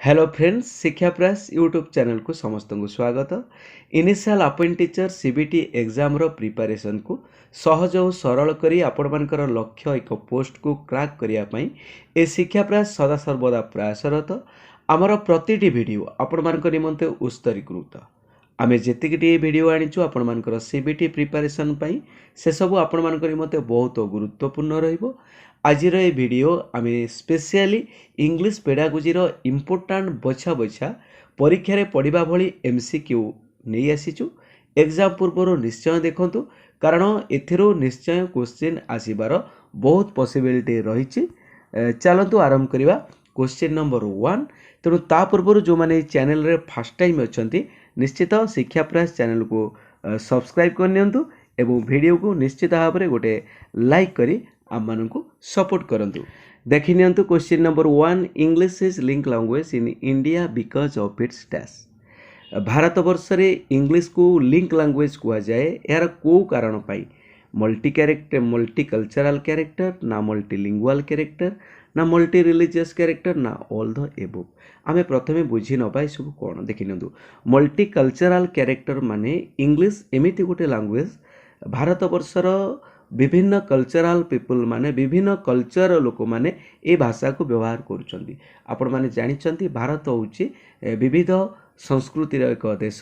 Hello friends, शिक्षा प्रयास YouTube channel को समस्त को स्वागत। Initial appoint teacher CBT exam रो प्रिपरेशन को सहज और सरल करी आपण मानकर लक्ष्य एक पोस्ट को क्रैक करिया पई ए शिक्षा प्रयास सदा सर्वदा प्रयासरत। आमर प्रतिटी वीडियो आपण मानकर निमंते उत्सर्गीकृत। आमे जेतिकटी वीडियो आनिचु आपण मानकर सीबीटी प्रिपरेशन पई से सब आपण मानकर निमंते बहुत गुरुत्वपूर्ण रहिबो। आज वीडियो आम स्पेशली इंग्लिश पेडागोजी इम्पोर्टाट बछा बछा परीक्षा रे पढ़ा भली एमसीक्यू नहीं आसीचु। एग्जाम पूर्व निश्चय देखंतु, कारण एथिरो निश्चय क्वेश्चन आसीबार बहुत पॉसिबिलिटी रही। चलतु आरंभ करवा क्वेश्चन नंबर 1। तेणु ता पूर्व जो मैंने चैनल रे फर्स्ट टाइम अच्छा निश्चित शिक्षा प्रयास चैनल को सब्सक्राइब करनियंतु एवं वीडियो को निश्चित भाव में गोटे लाइक करी आम को सपोर्ट करंतु। देखि नियंतु question number 1। English is link language in India because of its dash. Bharat वर्ष रे इंग्लिश को लिंक लैंग्वेज कुआ जाए यार को कारण पाई? Multi character, multi cultural character, ना मल्टीलिंगुअल कैरेक्टर, ना मल्टी रिलीजियस कैरेक्टर, ना ऑल द एबव। आमे प्रथमे बुझी न पाई सब कोन देखि नियंतु। मल्टी कल्चरल कैरेक्टर माने इंग्लिश एमिति गोटे लैंग्वेज भारत वर्षर विभिन्न कल्चरल पीपल माने विभिन्न कल्चर लोक माने ए भाषा को व्यवहार करुचंती। आपण माने जानिचंती भारत होउची विविध संस्कृतिर एक देश।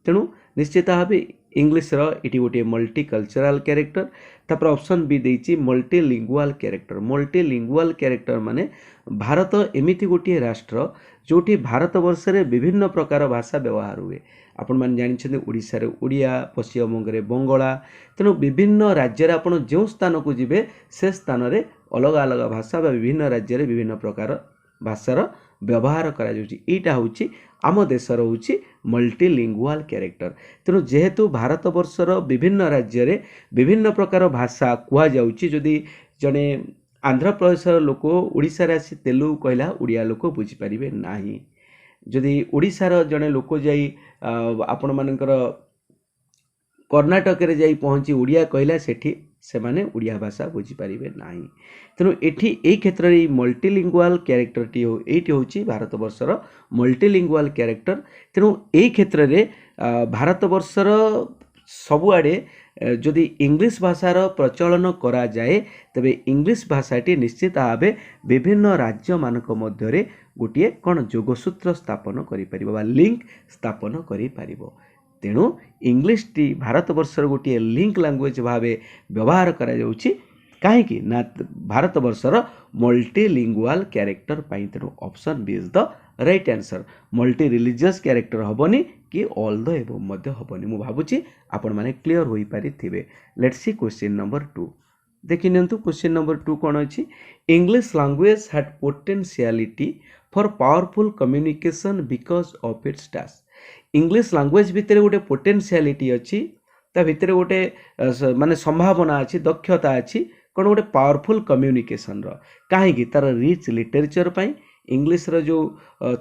तेणु निश्चित भाव इंग्लिश इटी गोटे मल्टी कल्चरल कैरेक्टर। तापर ऑप्शन बी देइची multi lingual character. Multi lingual character माने भारत एमिति गोटे राष्ट्र जोटी भारत वर्ष रे विभिन्न प्रकार भाषा व्यवहार हुए। आपण माने जानिछन्ते ओडिसा रे ओडिया, पश्चिम बंग रे बंगला। तेणु विभिन्न राज्य रे आपण जो स्थान को जिबे से स्थान रे अलग अलग भाषा बा विभिन्न राज्य रे विभिन्न प्रकार भाषार व्यवहार करा जाउची। एटा होउची आम देशर होउची मल्टीलिंगुअल कैरेक्टर। तेणु जेहेतु भारत वर्षर विभिन्न राज्य रे विभिन्न प्रकार भाषा कुआ जाउची, जदि जने आंध्र प्रदेश लोक ओडिसा रे आसी तेलुगु कहला ओडिया लोक बुझी परिबे नाही। जदि ओडिशार जड़े लोक जाई आपण मानकर कर्णाटक रे जाई पहुँची ओडिया कहला सेठी से माने ओडिया भाषा बुझी पारिबे नाही। तेणु एठी ए क्षेत्र रे मल्टीलिंगुअल कैरेक्टर टी हो एठी होची भारत वर्षर मल्टीलिंगुअल कैरेक्टर। तेणु ए क्षेत्र रे भारत वर्षर सबुआडे जदि इंग्लिश भाषार प्रचलन करा जाए तबे इंग्लिश भाषाटी निश्चित भाव विभिन्न राज्य मानक मध्यरे गोटे कौन जोगसूत्र स्थापन करि परिबो बा लिंक स्थापन करि परिबो। तेणु इंग्लिश टी भारत वर्षर गोटे लिंक लैंग्वेज भाव व्यवहार करा जाउची। काहेकि ना भारत वर्षर मल्टीलिंगुअल कैरेक्टर पाई। तेणु option B is the right answer. Multi religious character हबनी कि ऑल द एबव मध्य हबनी। मु भाबुची आपण माने क्लियर होई पारि थिबे। Let's see question number 2। देखि नियंतु क्वेश्चन नंबर 2 कोन अछि? English language had potentiality for powerful communication because of its dash. English language भितर गोटे पोटेंशियलिटी अछि, ता भितर गोटे माने संभावना अछि, दक्षता अछि कोन गोटे पावरफुल कम्युनिकेशन रो। काहेकि तार रिच लिटरेचर पाई इंग्लिश रो जो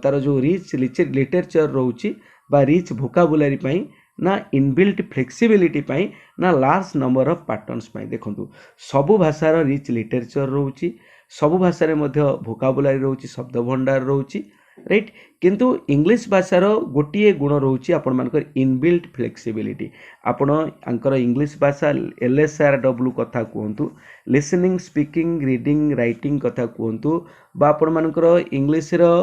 तार जो रिच लिटरेचर रोची बा रिच वोकाबुलरी पाई, ना इनबिल्ट फ्लेक्सिबिलिटी पाई, ना लार्ज नंबर ऑफ पैटर्न्स पाई। देखंतु सबु भाषार रिच लिटरेचर रोची, सबु भाषा रे मध्य वोकाबुलरी रोची, शब्द भंडार रोची, राइट। किंतु इंग्लिश भाषार गोटे गुण रोची आपण मानकर इनबिल्ट फ्लेक्सिबिलिटी। आपण आंकर इंग्लिश भाषा LSRW कथा कहतु, लिसनिंग, स्पीकिंग, रीडिंग, राइटिंग कथा कहतु, बा आपण मानकर इंग्लिश रो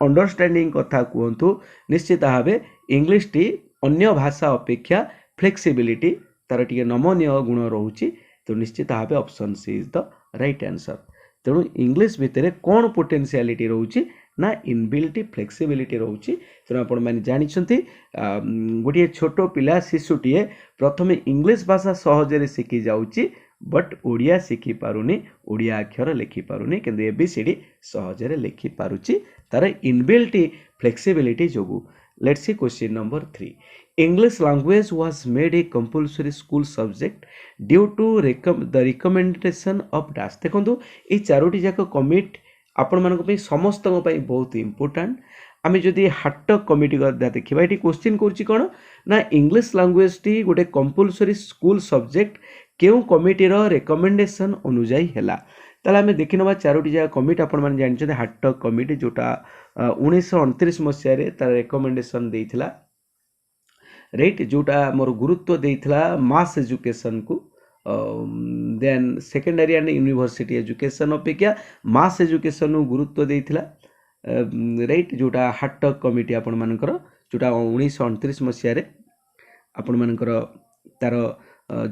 अंडरस्टैंडिंग कथा कहतु, निश्चित भाव इंग्लिश टी अन्य भाषा अपेक्षा फ्लेक्सिबिलिटी तार टिके नमनीय गुण रोची। तो निश्चित भाव option C is the right answer. तेणु इंग्लिश भितर कौन पोटेंशियलिटी रोची ना इनबिल्ट फ्लेक्सिबिलिटी रोची। तेणु आपण माने जानिछंती गोटे छोट पिला शिशुटीए प्रथमे इंग्लिश भाषा सहजरे शिखी जाउची, बट ओडिया शिखी पारुनी, ओडिया अक्षर लिखि पारुनी, किंतु एबीसीडी सहजरे लिखि पारुची तार इनबिल्ट फ्लेक्सिबिलिटी जोगु। Let's see question number 3। English language was made a compulsory school subject due to the recommendation of dash। देखो ये चारोटी जाक कमिट आपण मान समस्त बहुत इंपोर्टाट। आम जदि हाट कमिटी देखा ये क्वेश्चन कौन ना इंग्लिश लैंग्वेज टी गोटे कंपलसरी स्कूल सब्जेक्ट क्यों कमिटीर रेकमेंडेशन अनुजाई है। ताले आम देखी ना चारोटी जगह कमिटी आपण मैंने जानते हार्टक कमिटी जोटा 1929 मसीह तार रेकमेंडेशन देइथिला राइट जोटा मोर गुरुत्व देइथिला मास एजुकेशन को then secondary and university education अपेक्षा मास एजुकेशन गुरुत्व देइथिला राइट जोटा हार्टक कमिटी आपण मानकर जोटा 1929 मसीह आपण मानकर तार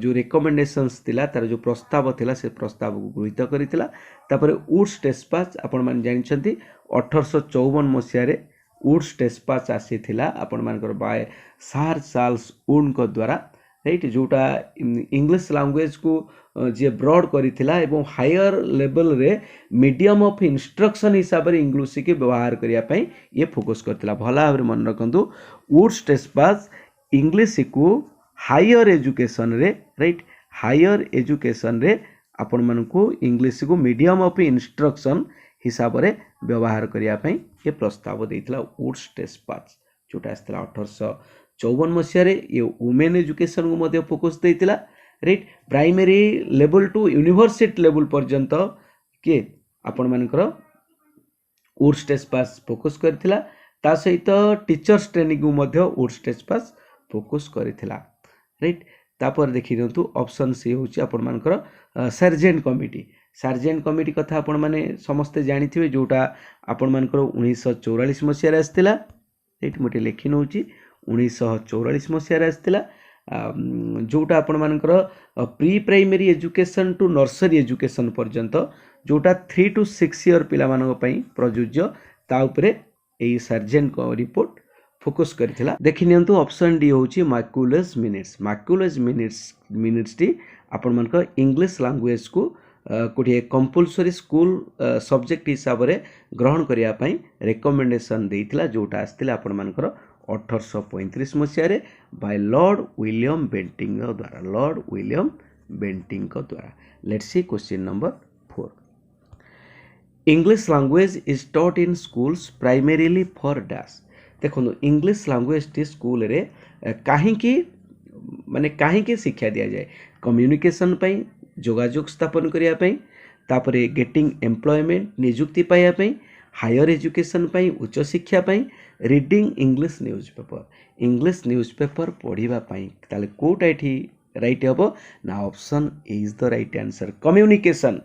जो रेकमेंडेशंस थिला तार जो प्रस्ताव थिला से प्रस्ताव को गृहीत करिथिला तापर वुड्स टेस्पाच आपण मान जानिछंती 1854 मसीह रे वुड्स टेस्पाच आसीथिला आपण मानकर बाय सर चार्ल्स वुड को द्वारा राइट जोटा इंग्लिश लैंग्वेज को जे ब्रॉड करिथिला एवं हायर लेवल रे मीडियम ऑफ इंस्ट्रक्शन हिसाब रे इंग्लिश के व्यवहार करिया पई ये फोकस करथिला भला भाबरे मन रखंतु वुड्स टेस्पाच इंग्लिश को हायर एजुकेशन रे राइट हायर एजुकेशन रे आपण मानकु इंग्लिश को मीडियम ऑफ इंस्ट्रक्शन हिसाब रे व्यवहार करिया पई ये प्रस्ताव देइथिला वुड्स टेस्पाच जोटा आस्थिला 1854 मसीह रे ये वुमेन एजुकेशन को मध्ये फोकस देइथिला right primary level to university level पर्यंत के आपण मानकर वुड्स टेस्पाच फोकस करथिला ता सहित टीचर्स ट्रेनिंग को मध्ये वुड्स टेस्पाच फोकस करथिला राइट तापर देखि दियंतु ऑप्शन सी होची आपण मानकर सार्जेंट कमिटी कथा आपण माने समस्त जानिथिबे जोटा आपण मानकर 1944 मसीह रे आस्थिला राइट मोटे लेखि नउची 1944 मसीह रे आस्थिला जोटा आपण मानकर pre primary education to nursery education पर्यंत जोटा 3 to 6 ईयर पिला मानक पई प्रयोज्य ता उपरे एई सार्जेंट को रिपोर्ट फोकस करथिला देखि नियंतु ऑप्शन डी होची मैक्यूलेस मिनिट्स टी आपण मानक इंग्लिश लैंग्वेज को कोठी कंपलसरी स्कूल सब्जेक्ट हिसाब रे ग्रहण करिया पई रेकमेंडेशन देइथिला जोटा आस्थिला आपण मानकर 1835 मसीह रे बाय लॉर्ड विलियम बेंटिंग को द्वारा let's see question number 4 English language is taught in schools primarily for dash देखो इंग्लिश लैंग्वेज टी स्कूल रे कहीं शिक्षा दि जाए कम्युनिकेशन पई जोगाजोग स्थापन करिया पई तापरे गेटिंग एम्प्लॉयमेंट नियुक्ति पाइया पई हायर एजुकेशन पई उच्च शिक्षा पई रीडिंग इंग्लिश न्यूज़पेपर पढ़िबा पई ताले कोटा एठी राइट हबो ना option is the right answer communication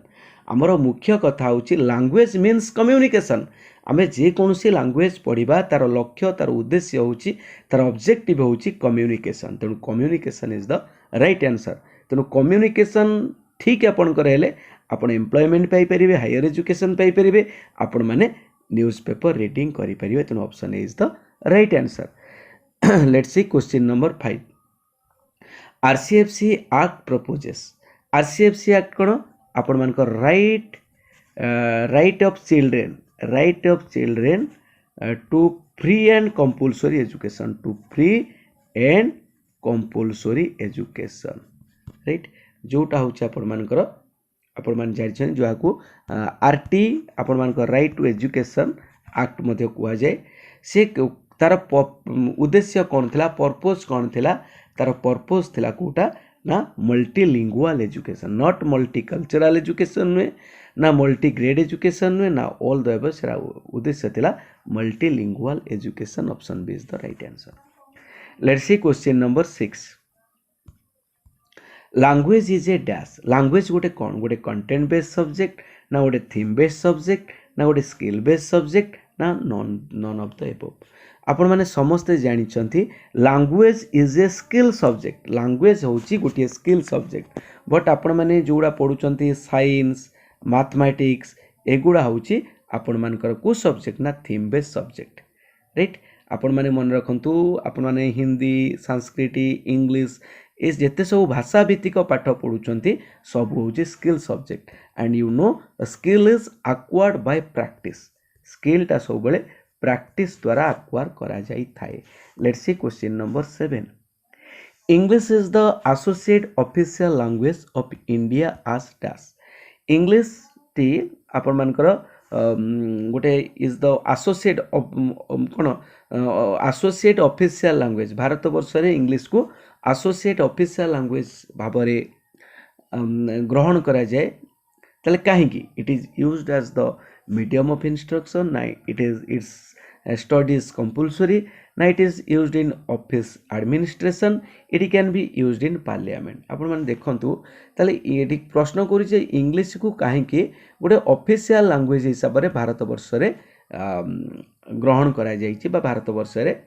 आमर मुख्य कथा होची लैंग्वेज मीन्स कम्युनिकेशन आमे जे कोनसी लैंग्वेज पढ़िबा तार लक्ष्य तार उद्देश्य होची तार ऑब्जेक्टिव होची कम्युनिकेशन तेणु communication is the right answer तेणु कम्युनिकेशन ठीक आपण करेले आपण एम्प्लॉयमेंट पाई परिबे हायर एजुकेशन पाई परिबे आपण माने न्यूज़पेपर रीडिंग करि परिबे तेणु option is the right answer let's see question number 5 RCFC act proposes RCFC act कोन आपण मानक right of children to free and compulsory education right जोटा होची आपण मानकर आपण मान जानिछन जोहाकू आरटी आपण मानकर राइट टू एजुकेशन एक्ट मध्ये कुआ जाय से तार उद्देश्य कौन थिला पर्पस कौन थिला तार पर्पस थिला कोटा ना multilingual education not multicultural education नुए ना मल्टी ग्रेड एजुकेशन नुए ना ऑल द एबव सेरा उद्देश्य थिला multilingual education option B is the right answer let's see question number 6 language is a dash language गोटे कौन गोटे कंटेंट बेस्ड सब्जेक्ट ना गोटे थीम बेस्ड सब्जेक्ट ना गोटे स्किल बेस्ड सब्जेक्ट ना नॉन ऑफ द एबव आपण माने समस्ते जानिछंती language is a skill subject language होची गोटे स्किल सब्जेक्ट बट आपण माने जोड़ा पढुचंती साइंस मैथमेटिक्स एगुड़ा होची आपण मानकर को सब्जेक्ट ना थीम बेस्ड सब्जेक्ट राइट आपण माने मन रखंतु आपण माने हिंदी संस्कृत इंग्लिश ए जेते सब भाषा भित्तिक पाठ पढुचंती सब होची skill subject and you know skill is acquired by practice skill ता सब बेले प्रैक्टिस द्वारा एक्वायर करा जाई थाए let's see question number 7 English is the associate official language of India as dash English टी आपण मानकर गोटे इज द एसोसिएट कोन एसोसिएट ऑफिशियल लैंग्वेज भारत वर्ष रे इंग्लिश को एसोसिएट ऑफिशियल लैंग्वेज भाबरे ग्रहण करा जाए ताले काहेकि it is used as the medium of instruction ना it is its studies compulsory ना it is used in office administration it can be used in parliament आपण माने देखंतु ताले एटी प्रश्न करू जे इंग्लिश को काहेकि गोटे ऑफिशियल लैंग्वेज हिसाब रे भारत वर्ष रे ग्रहण करा जायछि बा भारत वर्ष रे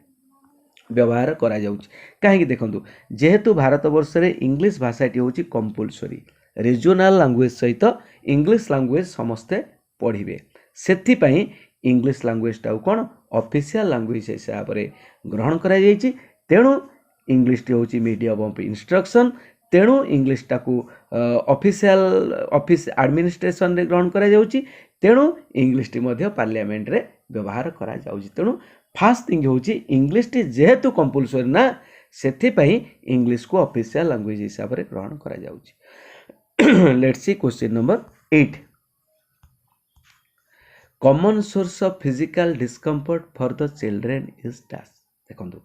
व्यवहार करा जाउछि काहेकि देखंतु जेहेतु भारत वर्ष रे इंग्लिश भाषाटी होछि कंपल्सरी रीजनल लैंग्वेज सहित इंग्लिश लैंग्वेज समस्ते पढ़िबे सेथि पई इंग्लिश लैंग्वेज टा कोन ऑफिशियल लैंग्वेज हिसाब रे ग्रहण करा जायछि तेणु इंग्लिश टी होछि मीडियम ऑफ इंस्ट्रक्शन तेणु इंग्लिश टाकू ऑफिशियल ऑफिस एडमिनिस्ट्रेशन रे ग्रहण करा जाउछि तेणु इंग्लिश टी मध्ये पार्लियामेंट रे व्यवहार करा जाउछि तेणु फास्ट थिंग होछि इंग्लिश टी जेहेतु कंपल्सरी ना सेथि पई इंग्लिश को ऑफिशियल लैंग्वेज हिसाब रे ग्रहण करा जाउछि let's see question number 8 common source of physical discomfort for the children is dash देखंतु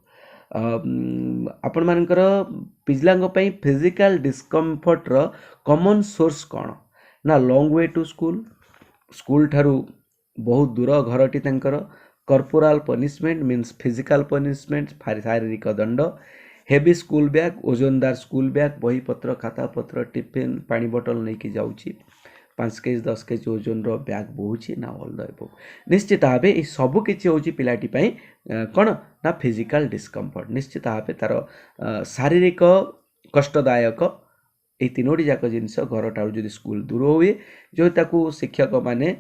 आपण मानकर पिजलांग पई फिजिकल डिस्कम्फर्ट रो कॉमन सोर्स कोन ना long way to school school ठारू बहुत दूर घरटी तांकर corporal punishment means physical punishment शारीरिक दंड हेवी स्कूल बैग ओजनदार स्कूल बैग बही पत्र खाता पत्र टिफिन पानी बोतल नहीं कि जाउची 5 केजी 10 केजी ओजन रो बैग बोहुची ना ऑल द एबो निश्चित भाबे ए सब किछि होची पिलाटी पई कोन ना फिजिकल डिस्कम्फर्ट निश्चित भाबे तार शारीरिक कष्टदायक ए तीनोटी जाक जिनस घर ठारू जदि स्कूल दूर हुए जो ताकू शिक्षक माने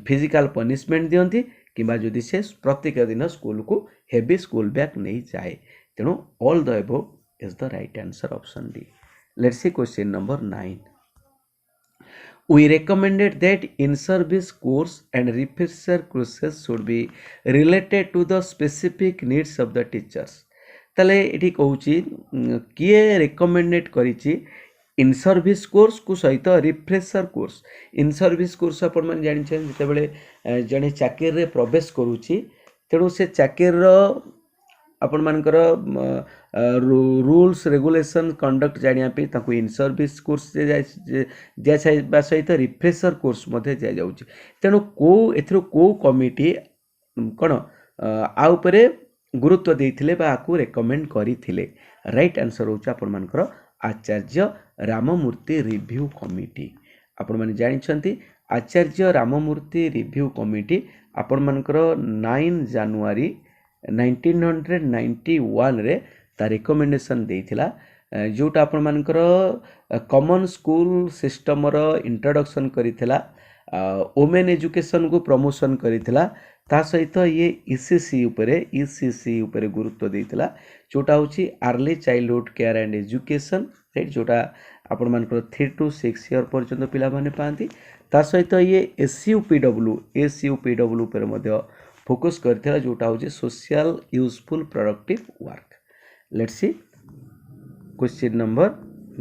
फिजिकल पनिशमेंट दियंती किबा जदि से प्रत्येक दिन स्कूल को हेवी स्कूल बैग नहीं जाए तेणु ऑल द एबो is the right answer option D let's see question number 9 we recommended that in-service course and refresher courses should be related to the specific needs of the teachers तले एठी कहूची किए recommended करिची in service course को सहित refresher course in service course आपण मन जानि छै जते बेले जने चाकिर रे प्रवेश करूची तेणु से चाकिर रो आपण मानकर रूल्स रेगुलेशन कंडक्ट जानिया पे ताकू इन सर्विस कोर्स दिया जाइबा सहित रिफ्रेशर कोर्स मध्ये दिया जाउची तेणु को एथरो को कमिटी कोन आ उपरे गुरुत्व देथिले बा आकू रेकमेंड करिथिले राइट आंसर होचा आपण मानकर आचार्य राममूर्ति रिव्यू कमिटी आपण माने जानि छंती आचार्य राममूर्ति रिव्यू कमिटी आपण मानकर 9 जनवरी 1991 रे ता रिकमेंडेशन देथिला जोटा आपण मानकर कॉमन स्कूल सिस्टम रो इंट्रोडक्शन करिथिला वुमेन एजुकेशन को प्रमोशन करिथिला ता सहित ये ईसीसी उपरे गुरुत्व देथिला जोटा होची early childhood care and education right जोटा आपण मानकर 3 to 6 ईयर पर्यंत पिला माने पांती ता सहित ये एसयूपीडब्ल्यू पर मध्ये फोकस करथिला जोटा होची social useful productive work let's see question number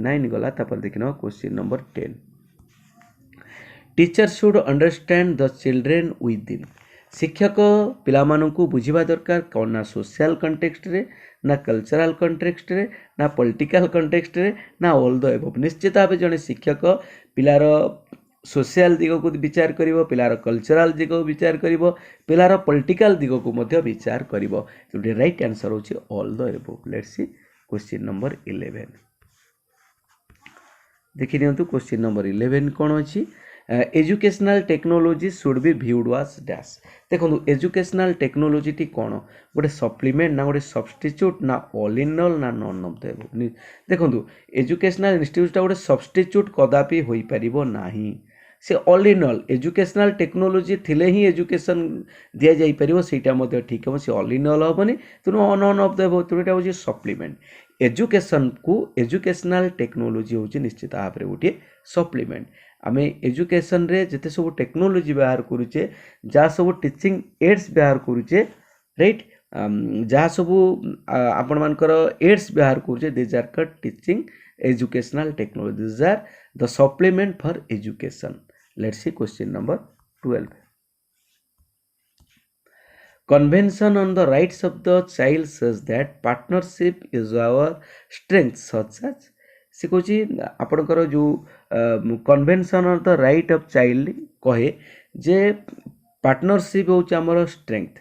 9 गला तापर देखिनो question number 10 teacher should understand the children within शिक्षक पिलामानंकु बुझिबा दरकार कोन ना सोशल कॉन्टेक्स्ट रे ना कल्चरल कॉन्टेक्स्ट रे ना पॉलिटिकल कॉन्टेक्स्ट रे ना ऑल द एबव निश्चित भाबे जने शिक्षक पिलार सोशल दिग को विचार करिवो पिलार कल्चरल दिग को विचार करिवो पिलार पॉलिटिकल दिग को मध्ये विचार करिवो तो राइट आंसर होची all the above let's see question number 11 देखि नियंतु क्वेश्चन नंबर 11 कोन अछि educational technology should be viewed was dash देखो एजुकेशनल टेक्नोलॉजी टी कौन गोटे सप्लीमेंट ना गोटे सब्सटीट्यूट ना ऑल इन ऑल ना नन ऑफ द देखो एजुकेशनल इंस्टीट्यूट गोटे सब्सटीट्यूट कदापि होई परिबो नाही से all in all educational technology थिले ही एजुकेशन दिया जाई परिबो सेटा मध्ये ठीक हम से ऑल इन ऑल होबनी तुनो नन ऑफ द तुटा होची सप्लीमेंट एजुकेशन को एजुकेशनल टेक्नोलॉजी होची निश्चित भाव रे गोटे सप्लीमेंट आमे एजुकेशन रे जते सब टेक्नोलॉजी व्यवहार करूचे जा सब टीचिंग एड्स व्यवहार करूचे राइट जहाँ सब आपण मानकर एड्स व्यवहार करूचे this are cut teaching educational technology this are the supplement for education let's see question number 12 Convention on the rights of the child says that partnership is our strength such as से कहूँ आपणकर जो convention of the right of child कहे जे partnership हूँ आमर strength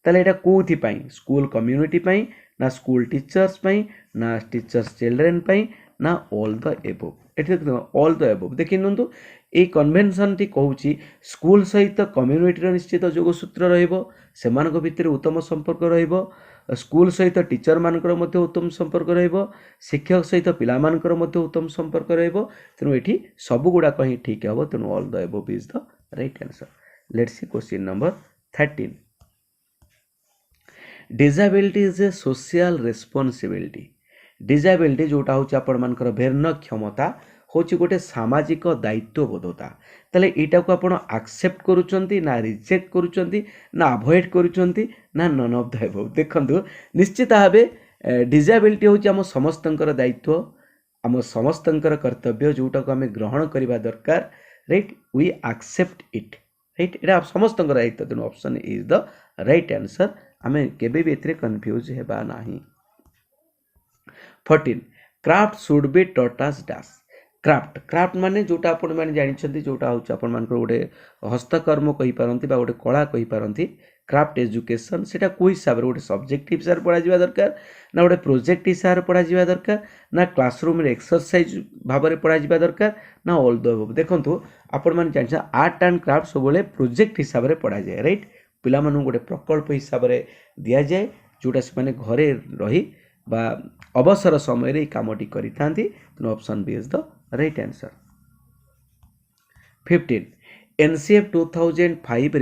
ताले एटा कोथि पई school community पई ना स्कूल टीचर्स पई ना टीचर्स चिल्ड्रेन पई ना ऑल द एबव एठी ऑल द एबव देखि नंतु ए कन्वेंशन टी कहूची स्कूल सहित कम्युनिटी रो निश्चित जोगसूत्र रहइबो सेमानक भितर उत्तम संपर्क रहइबो स्कूल सहित टीचर मानकर मध्य उत्तम संपर्क रहइबो शिक्षक सहित पिला मानकर मध्य उत्तम संपर्क रहइबो तेनु एठी सब गुडा कहीं ठीक हबो तेनु all the above is the right answer let's see question number 13 disability is a social responsibility disability जोटा हूँ आपण मानकर भिन्न क्षमता हूँ गोटे सामाजिक दायित्वबोधता ताले एटा को आपण एक्सेप्ट करूचंती ना रिजेक्ट करूचंती ना अवॉइड करूचंती ना नन ऑफ द अबव देखंतु निश्चित भावे डिसेबिलिटी हूँ आम समस्तंकर दायित्व आम समस्तंकर कर्तव्य जोटा को आम ग्रहण करबा दरकार right we accept it right एटा समस्तंकर दायित्व तेणु option is the right answer आमे केबे भी एथरे कंफ्यूज हेबा नाही 14 craft should be taught as dash craft craft माने जोटा आपण माने जानि छथि जोटा होछ आपण मानकर गोटे हस्तकर्म कहि पारंती बा गोटे कला कहि पारंती क्राफ्ट एजुकेशन सेटा कोई हिसाब रे गोटे सब्जेक्ट हिसाब रे पढ़ा जिबा दरकार ना गोटे प्रोजेक्ट हिसाब रे पढ़ा जिबा दरकार ना क्लासरूम रे एक्सरसाइज भाव रे पढ़ा जिबा दरकार ना ऑल द अबव देखंतु आपण माने जानि छ आर्ट एंड क्राफ्ट सब बेले प्रोजेक्ट हिसाब रे पढ़ा जाय राइट पिला मानु गोटे प्रकल्प हिसाब रे दिया जाय जोटा से माने घरे रही बा अवसर समय रे कामटी करि थांती तेनु option B is the right answer 15 NCF 2005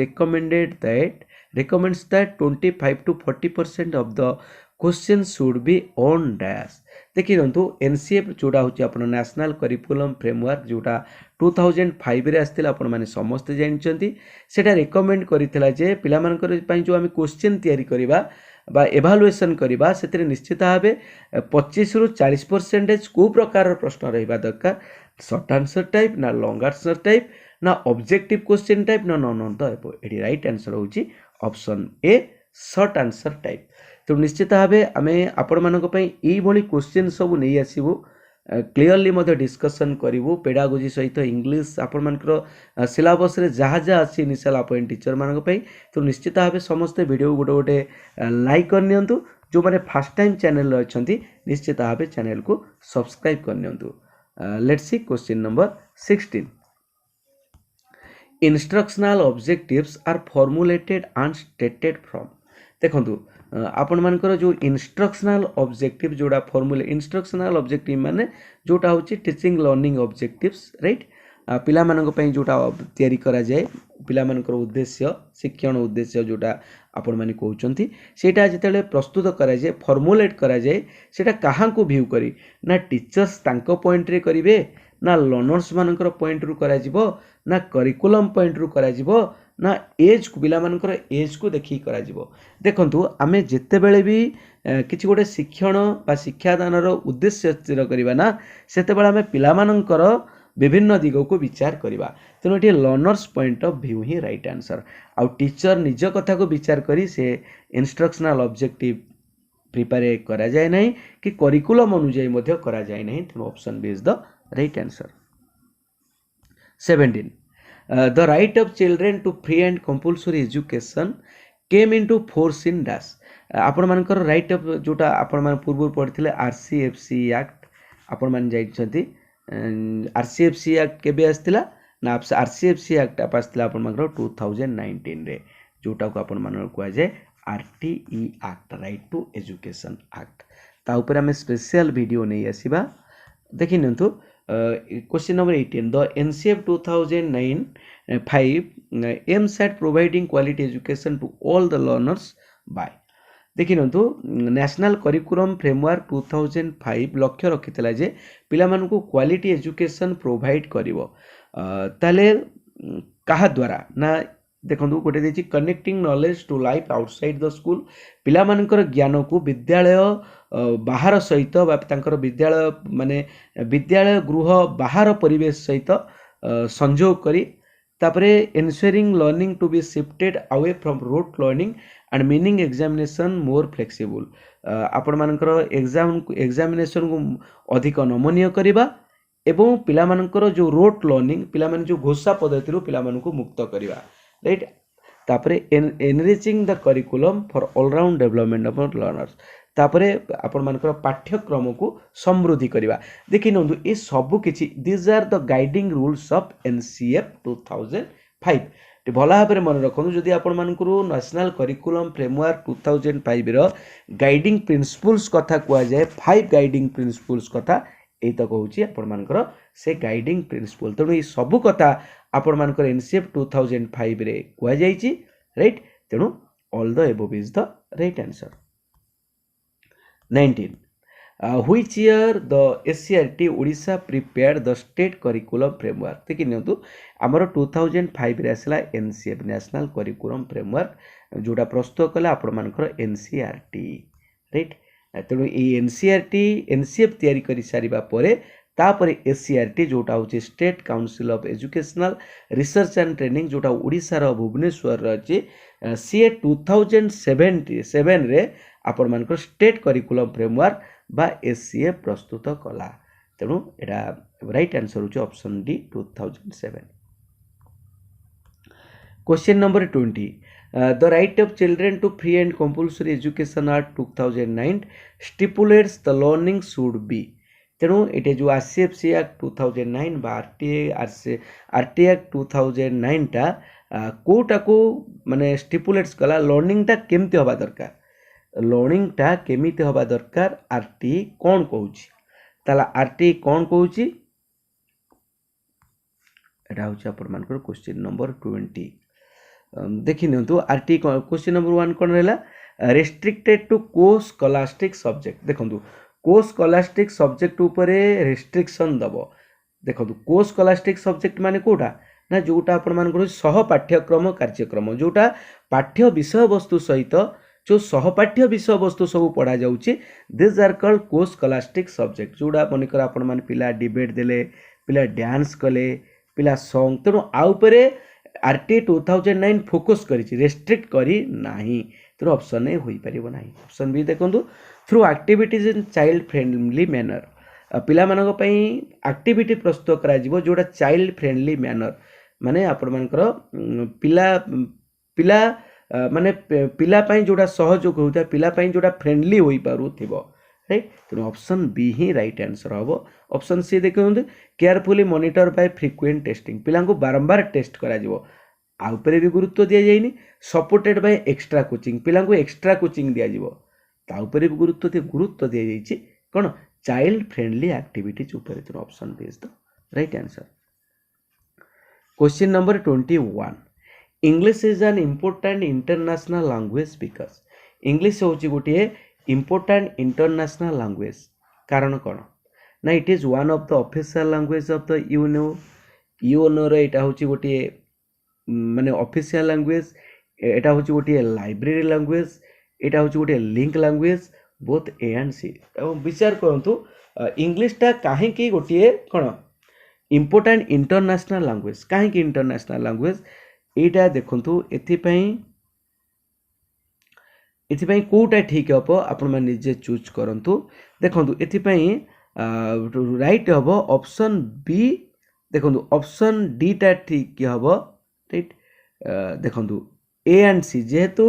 recommends that 25 to 40% of the questions should be on dash देखि रंतु NCF जोटा होची आपण नेशनल करिकुलम फ्रेमवर्क जोटा 2005 रे आस्तिला आपण माने समस्त जानिचंती सेटा रिकमेंड करितला जे पिला मानकर पई जो आमे क्वेश्चन तयारी करिबा बा एभालुएशन करिबा सेतरे निश्चित भाबे 25 रु 40% को प्रकार प्रश्न रहिबा दरकार शॉर्ट आंसर टाइप ना लॉन्ग आंसर टाइप ना ऑब्जेक्टिव क्वेश्चन टाइप ना नन ऑफ द अबव एडी राइट आंसर होची option A short answer type तो निश्चित भाबे आमे आपण मानक पई एई भली क्वेश्चन सब नै आसीबो क्लियरली मध्य डिस्कशन करिवो पेडागोजी सहित इंग्लिश आपण मानकर सिलेबस रे जहा जहा अछि इनिशियल अपॉइंट टीचर मानक पई तो निश्चित भाबे समस्त वीडियो गोटे गोटे लाइक कर नियंतु जो माने फर्स्ट टाइम चैनल रे अछंती निश्चित भाबे चैनल को सब्सक्राइब कर नियंतु let's see question number 16 instructional objectives are formulated and stated from देखंतु आपण मानकर जो इंस्ट्रक्शनल ऑब्जेक्टिव जोड़ा फॉर्मुले इंस्ट्रक्शनल ऑब्जेक्टिव माने जोटा होची टीचिंग लर्निंग ऑब्जेक्टिव्स राइट पिला मानक पई जोटा तयारी करा जाय पिला मानकर उद्देश्य शिक्षण उद्देश्य जोटा आपण माने कहउचंती सेटा जेतेले प्रस्तुत करा जाय फॉर्मुलेट करा जाय सेटा काहा को व्यू करी ना टीचर्स तांको पॉइंट रे करिवे ना लर्नर्स मानकर पॉइंट रु करा जिवो ना करिकुलम पॉइंट रु करा जिवो ना एज को पिला मानकर एज को देखि करा जिवो देखंतु आमे जेते बेले भी किछि गोटे शिक्षण बा शिक्षादान रो उद्देश्य स्थिर करिबा ना सेते बेले आमे पिला मानकर विभिन्न दिग को विचार करिबा तेनो एठी लर्नर्स पॉइंट ऑफ व्यू ही राइट आंसर आ टीचर निज कथा को विचार करी से इंस्ट्रक्शनल ऑब्जेक्टिव प्रिपेयर करा जाय नहीं कि करिकुलम अनुसार मध्ये करा जाय नहीं तेनो option B is the right answer 17 the right of children to free and compulsory education came into force in dash आपण मानकर राइट ऑफ जोटा आपण मान पूर्व पढिथिले RCFC एक्ट आपण मान जाइछथि RCFC एक्ट केबे आस्तिला ना RCFC एक्ट आस्तिला आपण मानकर 2019 रे जोटा को आपण मान कोआ जाय RTE act right to education act ता ऊपर हम स्पेशल वीडियो नै आसीबा देखि नंतु question number 18 the NCF 2009-5 aims at providing quality education to all the learners by देखि नंतु नेशनल करिकुलम फ्रेमवर्क 2005 लक्ष्य रखितला जे पिला मानको क्वालिटी एजुकेशन प्रोवाइड करिवो ताले कहा द्वारा ना देखंतु गोटे देछि connecting knowledge to life outside the school पिला मानकर ज्ञान को विद्यालय बाहर सहित बा तांकर विद्यालय माने विद्यालय गृह बाहर परिवेश सहित संयोग करी तापरे ensuring learning to be shifted away from rote learning and meaning examination more flexible आपण मानकर एग्जामिनेशन को अधिक नमनीय करिबा एवं पिला मानकर जो रोट लर्निंग पिला माने जो घोषा पद्धति रो पिला मानकु मुक्त करिबा राइट तापरे enriching the curriculum for all round development of learners तापरे आपण मानकर पाठ्यक्रम को समृद्धि करिबा देखि नंदु ए सब किछि this are the guiding rules of NCF 2005 भल भाव में मन रखु जदि आपण मानकरू नेशनल करिकुलम फ्रेमवर्क 2005 रो गाइडिंग प्रिंसिपल्स कथा कुआ जाए 5 गाइडिंग प्रिंसिपल्स कथा एई तक होची आपण मानकर से गाइडिंग प्रिंसिपल तेणु ये सब कथा आपण मानकर एनसीएफ 2005 रे कुआ जाईची राइट तेणु all the above is the right answer 19 which year the SCRT Odisha prepared the state curriculum framework देखि नियंतु हमर 2005 रे आसला एनसीएफ नेशनल करिकुलम फ्रेमवर्क जोटा प्रस्तुत कला आपण मानकर एनसीईआरटी राइट तेणु ये एनसीईआरटी एनसीएफ तैयारी करि सारिबा परे तापरे एससीईआरटी जोटा होची state council of educational research and training जोटा ओडिशा रो भुवनेश्वर रे अछि सी 2007 रे आपण मानकर स्टेट करिकुलम फ्रेमवर्क बा एससीए प्रस्तुत कला तेणु एटा राइट आंसर होची option D 2007 question number 20 the right of children to free and compulsory education act 2009 stipulates the learning should be तेणु एटे जो आरसीएफसी एक्ट 2009 बा आरटीए एक्ट 2009 टा कोटा को माने स्टिपुलेट्स कला लर्निंग टा केमते होबा दरकार लर्निंग टा केमिते होबा दरकार आरटी कोन कहूची ताला आरटी कोन कहूची एटा होची आपण मानकर क्वेश्चन नंबर 20 देखि नियंतु आरटी क्वेश्चन नंबर 1 कोन रहला रेस्ट्रिक्टेड टू को स्कॉलास्टिक सब्जेक्ट देखंतु को स्कॉलास्टिक सब्जेक्ट ऊपर रेस्ट्रिक्शन दबो देखंतु को स्कॉलास्टिक सब्जेक्ट माने कोटा ना जोटा आपण मानकर सह पाठ्यक्रम कार्यक्रम जोटा पाठ्य विषय वस्तु सहित जो सहपाठ्य विषय वस्तु सब पढ़ा जाउची दिस आर कॉल्ड को स्कॉलास्टिक सब्जेक्ट जोड़ा मनिकर आपण मान पिला डिबेट देले पिला डांस कले पिला सॉन्ग तेणु आउ परे आरटी 2009 फोकस करिछि रेस्ट्रिक्ट करी नाही तेणु ऑप्शन ए होई परिबो नाही ऑप्शन बी देखंतु through activities in child friendly manner पिला मानक पई एक्टिविटी प्रस्तुत करा जिवो जोड़ा चाइल्ड फ्रेंडली मैनर माने आपण मानकर पिला पिला माने पिला पाई जोड़ा सहयोग होता पिला पाई जोड़ा फ्रेंडली होई पारुथिबो राइट तेणु ऑप्शन बी ही राइट आंसर हबो ऑप्शन सी देखंतु carefully monitor by frequent testing पिला को बारंबार टेस्ट करा जिवो आ ऊपर भी गुरुत्व दिया जाइनी सपोर्टेड बाय एक्स्ट्रा कोचिंग पिला को एक्स्ट्रा कोचिंग दिया जिवो ता ऊपर भी गुरुत्व दिया जाइछि कोन चाइल्ड फ्रेंडली एक्टिविटीज ऊपर तेणु option B is the right answer question number 21 English is an important international language because English होची गोटे important international language कारण कौन ना it is one of the official language of the UNO रे एटा होची गोटे माने official language एटा होची गोटे library language एटा होची गोटे link language both A and C एवं विचार करंतु इंग्लिश टा काहे की गोटे कौन important international language काहे की international language एटा देखंतु एथिपई कोटा ठीक हबो आपण मन निजे चूज करंतु देखंतु एथिपई राइट हबो ऑप्शन बी देखंतु ऑप्शन डी टा ठीक हबो राइट देखंतु ए एंड सी जेहेतु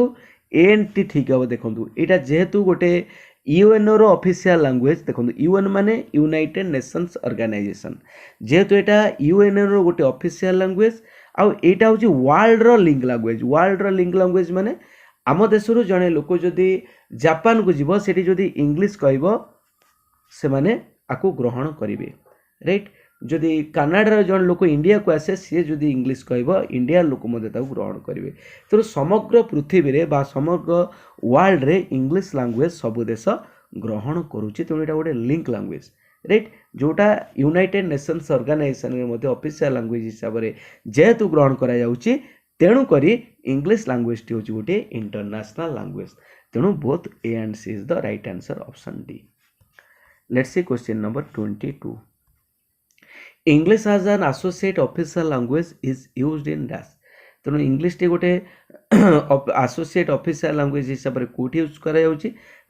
ए एंड टी ठीक हबो देखंतु एटा जेहेतु गोटे यूएनओ रो ऑफिशियल लैंग्वेज देखंतु यूएन माने यूनाइटेड नेशंस ऑर्गेनाइजेशन जेहेतु एटा यूएनओ रो गोटे ऑफिशियल लैंग्वेज आउ एटा होची वर्ल्ड रो लिंक लैंग्वेज माने आम देशरू जने लोक जदि जापान को जीव सेठी जदि इंग्लिश कहबो से माने आकु ग्रहण करिवे राइट जदि कनाडा जन लोक इंडिया को आसे सी जदि इंग्लिश कहबो इंडिया लोक मते ताकु ग्रहण करिवे तो समग्र पृथ्वी रे बा समग्र वर्ल्ड रे इंग्लिश लैंग्वेज सब देश ग्रहण करूची तो एटा गोटे लिंक लैंग्वेज राइट जोटा यूनाइटेड नेशंस ऑर्गेनाइजेशन रे मध्ये ऑफिशियल लैंग्वेज हिसाब रे जेहेतु ग्रहण करा जाउची तेणु करी इंग्लिश लैंग्वेज टी होची गोटे इंटरनेशनल लैंग्वेज तेणु both A and C is the right answer option D let's see question number 22 English as an associate official language is used in dash. तेणु इंग्लिश टी गोटे एसोसिएट ऑफिशियल लैंग्वेज हिसाब से Kaut use करा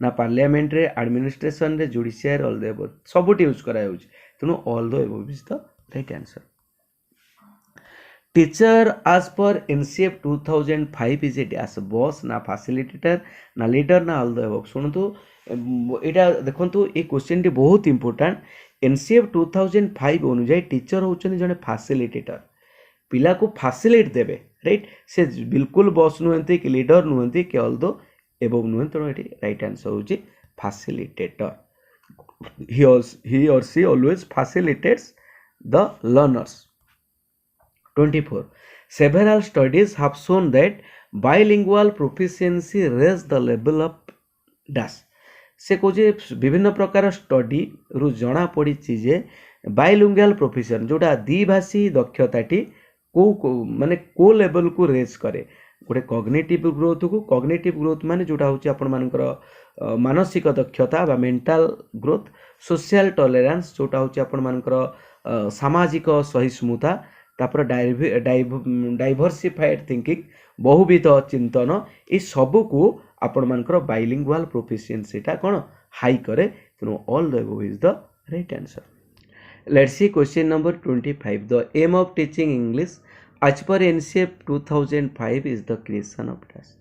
ना parliament रे administration रे judiciary all the above सबुट यूज करा तेणु all the above is the right answer. Teacher as per NCF 2005 is a dash boss ना फैसिलिटेटर ना लीडर ना ऑल द एबव। शुणु यहाँ देखो ये क्वेश्चन टी बहुत इंपोर्टेंट। एनसीएफ 2005 अनुजाई टीचर होचनी जने फैसिलिटेटर पिला को फैसिलिट देबे राइट से बिल्कुल बॉस नुहंती कि लीडर नुहंती कि ऑल द एबव नुहंती। तेणु ये राइट आंसर होची facilitator. he or she always facilitates the learners। 24 several studies have shown that bilingual proficiency raise the level of dash। से कहे विभिन्न प्रकार स्टडी रु जना पड़ी जे बाइलिंगुअल प्रोफिशिएंसी जोटा द्विभाषी दक्षताटी को माने को लेवल को रेज करे गोटे कॉग्निटिव ग्रोथ माने जोटा होची आपण मानकर मानसिक दक्षता बा मेंटल ग्रोथ। सोशल टॉलरेंस जोटा होची आपण मानकर सामाजिक सहिष्णुता तापर डाइवर्सिफाइड थिंकिंग बहुविध चिंतन ये सबू को आपण मानकर बाइलिंगुअल प्रोफिशिएंसी टा कोन हाई करे। तेणु all the above is the right answer. Let's see question number 25 the aim of teaching English as per NCF 2005 is the creation of dash.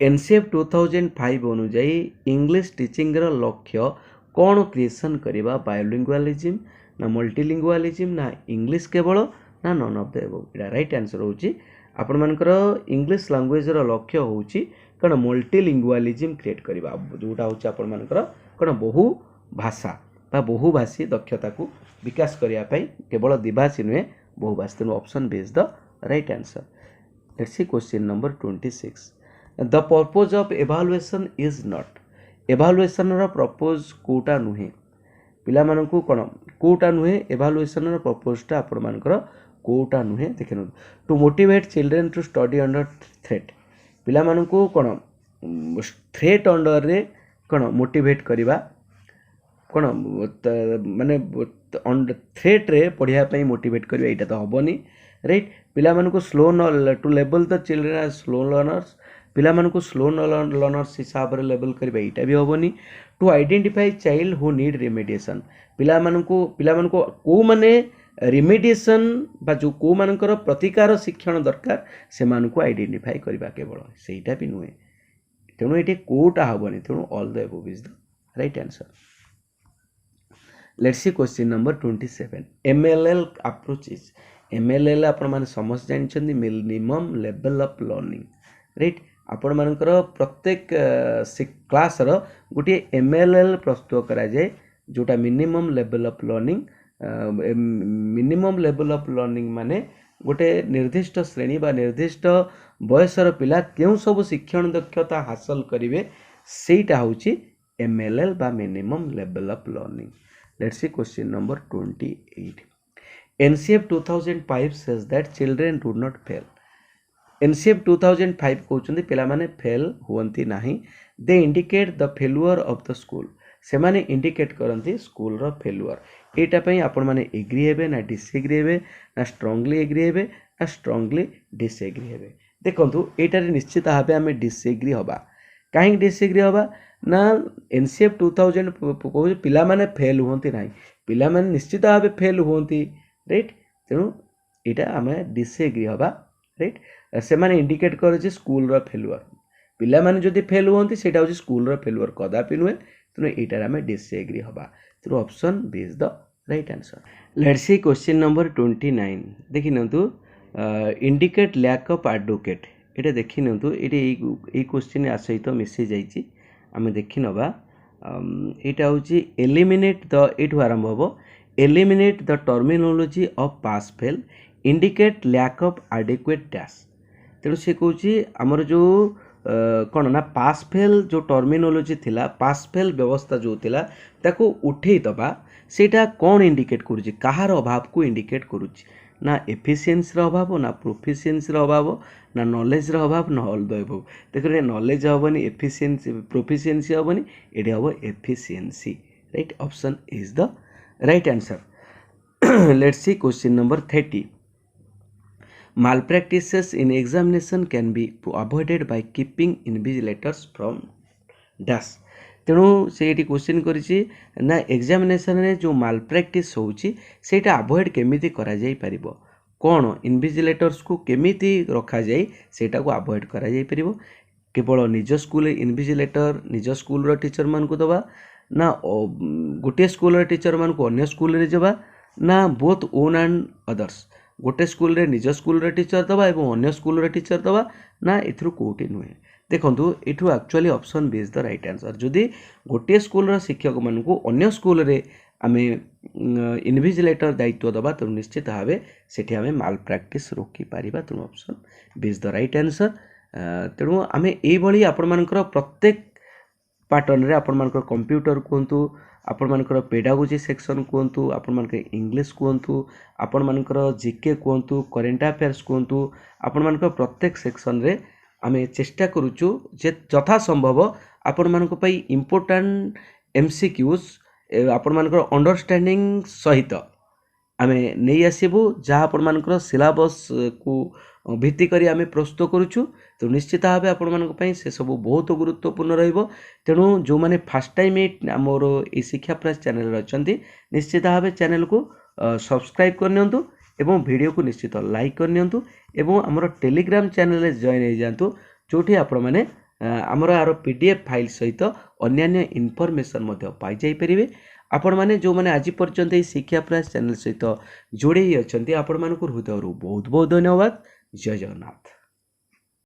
NCF 2005 अनुजाई इंग्लिश टीचिंग रो लक्ष्य कौन क्रिएशन करबा बायोलिंगुअलिज्म ना मल्टीलिंगुअलिज्म ना इंग्लिश केवल ना none of the above. Etah right answer होची आपण मानकर इंग्लिश लैंग्वेज रो लक्ष्य होची कौन मल्टीलिंगुअलिज्म क्रिएट करबा जोटा होची आपण मानकर कौन बहु भाषा बा बहुभाषी दक्षता को विकास करिया पई केवल द्विभाषी नुहे बहुभाषी। तेणु option B is the right answer. Let's see question number 26 the purpose of evaluation is not. Evaluation रो पर्पज कोटा नुहे पिला मानकू कोन कोटा नुहे एभालुएशन रो पर्पजटा आपण मानकर कोटा नुहे देखिन to motivate children to study under threat पिला मानकू कोन थ्रेट अंडर रे कोन मोटिवेट करबा कोन माने थ्रेट रे पढ़िया पई मोटिवेट करबा एटा तो हबनी राइट। पिला मानकू slow to level the children as slow learners पिला मानकू स्लो लर्नर्स हिसाब रे लेवल करबा एटा भी हबनी। To identify child who need remediation पिला मानकू को माने रिमेडिएशन बा जो को मानकर प्रतिकार शिक्षण दरकार से मानकू आइडेंटिफाई करबा केवल सेटा भी नुहे। तेणु ये कोटा हबनी। तेणु all the above is the right answer. Let's see question number 27 MLL approach is. MLL आपण माने समस्त जानछन्ती minimum level of learning right. आपण मानकर प्रत्येक क्लास रो गोटे एमएलएल प्रस्तुत करा जाए जोटा minimum level of learning. Minimum level of learning माने गोटे निर्दिष्ट श्रेणी बा निर्दिष्ट बयसर पिला केउ सब शिक्षण दक्षता हासिल करिवे सेटा होची एमएलएल बा minimum level of learning. Let's see question number 28 NCF 2005 says that children do not fail. NCF 2005 कहते पिला माने फेल हुअंती नाही they indicate the failure of the school से माने इंडिकेट करती स्कूल रो फेलुअर। एटा पई आपण माने एग्री हेबे ना डिसएग्री हेबे ना स्ट्रांगली एग्री हेबे ना स्ट्रांगली डिसएग्री हेबे। देखंतु एटा रे निश्चित भाबे हमें डिसएग्री होबा काहे डिसएग्री होबा ना एनसीएफ 2000 कहू पिला माने फेल हुअंती नाही पिला माने निश्चित भाबे फेल हुअंती राइट। तेणु एटा हमें डिसएग्री होबा राइट। से माने इंडिकेट करे जे स्कूल रो फेलुअर पिला माने जदि फेल हुअंती सेटा हो स्कूल रो फेलुअर कदापि नुहे। तेणु एटा हमें डिसएग्री होबा। तेणु option B is the right answer. Let's see question number 29 देखि नंतु इंडिकेट लैक ऑफ एडवोकेट एटा देखि नंतु ए क्वेश्चन आ सहित मिसि जाईची आमे देखि नबा। एटा होची एलिमिनेट द एठु आरंभ होबो eliminate the terminology of pass fail indicate lack of adequate dash. तेणु से कहूँ आमर जो कौन ना पास फेल जो टर्मिनोलॉजी थिला पास फेल व्यवस्था जो थिला ताको उठे दबा सेटा कौन इंडिकेट करुची कहार अभाव को इंडिकेट करुची ना एफिशिएंसी अभाव ना प्रोफिशिएंसी अभाव ना नॉलेज अभाव ना ऑल द अबव। देखो नॉलेज हेबनी एफिशिएंसी प्रोफिशिएंसी हेबनी एडी हेबो efficiency right. Option is the right answer. Let's see question number 30. Malpractices in examination can be avoided by keeping invigilators from dash. ତେଣୁ ସେ ଏଠି question କରିଛି ନା ଏକ୍ଜାମିନେସନରେ ଯେଉଁ ମାଲପ୍ରାକ୍ଟିସ୍ ହେଉଛି ସେଇଟା ଆଭଏଡ଼ କେମିତି କରାଯାଇପାରିବ, କ'ଣ ଇନଭିଜିଲେଟର୍ସକୁ କେମିତି ରଖାଯାଇ ସେଇଟାକୁ ଆଭଏଡ଼ କରାଯାଇପାରିବ। କେବଳ ନିଜ ସ୍କୁଲରେ ଇନଭିଜିଲେଟର ନିଜ ସ୍କୁଲର ଟିଚରମାନଙ୍କୁ ଦେବା, ନା ଗୋଟିଏ ସ୍କୁଲର ଟିଚରମାନଙ୍କୁ ଅନ୍ୟ ସ୍କୁଲରେ ଦେବା, ନା ବୋଥ୍ ଓନ୍ ଆଣ୍ଡ ଅଦର୍ସ, ଗୋଟେ ସ୍କୁଲରେ ନିଜ ସ୍କୁଲର ଟିଚର ଦେବା ଏବଂ ଅନ୍ୟ ସ୍କୁଲର ଟିଚର ଦେବା, ନା ଏଥିରୁ କେଉଁଠି ନୁହେଁ। ଦେଖନ୍ତୁ ଏଠୁ actually option B is the right answer. ଯଦି ଗୋଟିଏ ସ୍କୁଲର ଶିକ୍ଷକମାନଙ୍କୁ ଅନ୍ୟ ସ୍କୁଲରେ ଆମେ ଇନଭିଜିଲେଟର ଦାୟିତ୍ୱ ଦେବା ତେଣୁ ନିଶ୍ଚିତ ଭାବେ ସେଠି ଆମେ ମାଲ୍ ପ୍ରାକ୍ଟିସ୍ ରୋକିପାରିବା। ତେଣୁ option B is the right answer. ତେଣୁ ଆମେ ଏଇଭଳି ଆପଣମାନଙ୍କର ପ୍ରତ୍ୟେକ ପାଟର୍ନରେ ଆପଣମାନଙ୍କର କମ୍ପ୍ୟୁଟର କୁହନ୍ତୁ, ଆପଣମାନଙ୍କର ପେଡାଗୋଜି ସେକ୍ସନ୍ କୁହନ୍ତୁ, ଆପଣମାନଙ୍କର ଇଂଲିଶ କୁହନ୍ତୁ, ଆପଣମାନଙ୍କର ଜିକେ କୁହନ୍ତୁ, କରେଣ୍ଟ ଆଫେୟାର୍ସ କୁହନ୍ତୁ, ଆପଣମାନଙ୍କର ପ୍ରତ୍ୟେକ ସେକ୍ସନ୍ରେ ଆମେ ଚେଷ୍ଟା କରୁଛୁ ଯେ ଯଥା ସମ୍ଭବ ଆପଣମାନଙ୍କ ପାଇଁ ଇମ୍ପୋର୍ଟାଣ୍ଟ MCQs ଆପଣମାନଙ୍କର ଅଣ୍ଡରଷ୍ଟାଣ୍ଡିଂ ସହିତ ଆମେ ନେଇ ଆସିବୁ, ଯାହା ଆପଣମାନଙ୍କର ସିଲାବସ୍କୁ ଭିତ୍ତି କରି ଆମେ ପ୍ରସ୍ତୁତ କରୁଛୁ। ତେଣୁ ନିଶ୍ଚିତ ଭାବେ ଆପଣମାନଙ୍କ ପାଇଁ ସେସବୁ ବହୁତ ଗୁରୁତ୍ୱପୂର୍ଣ୍ଣ ରହିବ। ତେଣୁ ଯେଉଁମାନେ ଫାର୍ଷ୍ଟ ଟାଇମ୍ ଆମର ଏଇ ଶିକ୍ଷା ପ୍ରୟାସ ଚ୍ୟାନେଲରେ ଅଛନ୍ତି ନିଶ୍ଚିତ ଭାବେ ଚ୍ୟାନେଲକୁ ସବସ୍କ୍ରାଇବ୍ କରିନିଅନ୍ତୁ ଏବଂ ଭିଡ଼ିଓକୁ ନିଶ୍ଚିତ ଲାଇକ୍ କରିନିଅନ୍ତୁ ଏବଂ ଆମର ଟେଲିଗ୍ରାମ ଚ୍ୟାନେଲରେ ଜଏନ୍ ହେଇଯାଆନ୍ତୁ, ଯେଉଁଠି ଆପଣମାନେ ଆମର ଆର PDF ଫାଇଲ୍ ସହିତ ଅନ୍ୟାନ୍ୟ ଇନଫର୍ମେସନ୍ ମଧ୍ୟ ପାଇଯାଇପାରିବେ। ଆପଣମାନେ ଯେଉଁମାନେ ଆଜି ପର୍ଯ୍ୟନ୍ତ ଏହି ଶିକ୍ଷା ପ୍ରୟାସ ଚ୍ୟାନେଲ ସହିତ ଯୋଡ଼େଇ ଅଛନ୍ତି ଆପଣମାନଙ୍କୁ ହୃଦୟରୁ ବହୁତ ବହୁତ ଧନ୍ୟବାଦ। ଜୟ ଜଗନ୍ନାଥ।